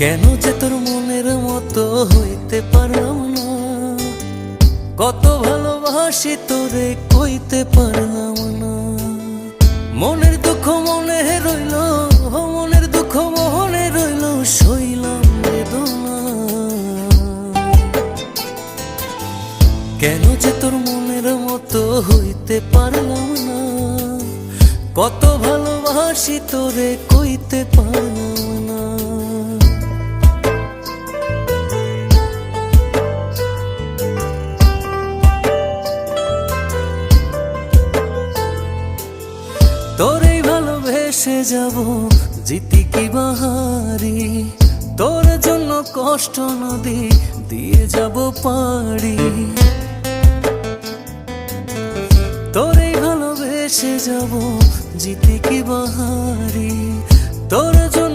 কেন যে তোর মনের মতো হইতে পারলাম না, কত ভালোবাসি তোরে কইতে পারলাম না। মনের দুঃখ মনে রইল, মনের দুঃখ মনে রইল, সইলাম বেদনা। কেন যে তোর মনের মতো হইতে পারলাম না, কত ভালোবাসি তোরে কইতে পারলাম না। তোরে ভালোবেসে যাব জিতি কি বাহারি, তোর জন্য কষ্ট নদী দিয়ে যাব পাড়ি। তোরে ভালোবেসে যাব জিতি কি বাহারি, তোর জন্য